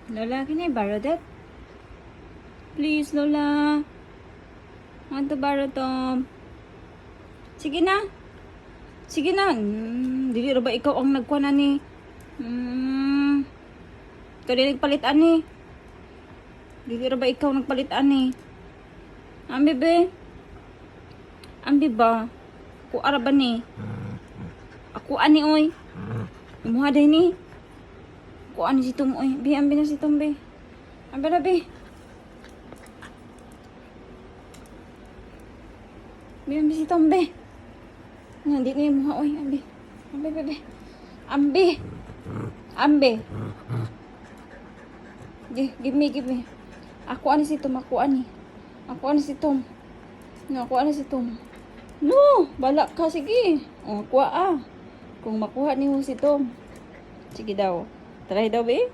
Lola, can I borrow that? Please, Lola. Want to borrow, Tom? Sige na. Sige na. Dili ra ba ikaw ang nagkuha na ni? Ikaw din nagpalitan ni. Dili ra ba ikaw nagpalitan ni? Ambi be. Ambi ba? Ako ara ba ni? Ako ani oy. Imuha day ni. Ako ani si Tom oy. Be, ambi na si Tom be. Ambi na be. Be, ambi si Tom be. Hindi na yung mukha, oy, ambi. Ambi, bebe. Ambi. Ambi. Give me. Ako ani si Tom, ako ani. Ako ani si Tom. No, ako ani si Tom. No, balak ka, sige. O, kuha ah. Kung makuha niyo si Tom. Sige daw. Try daw, be.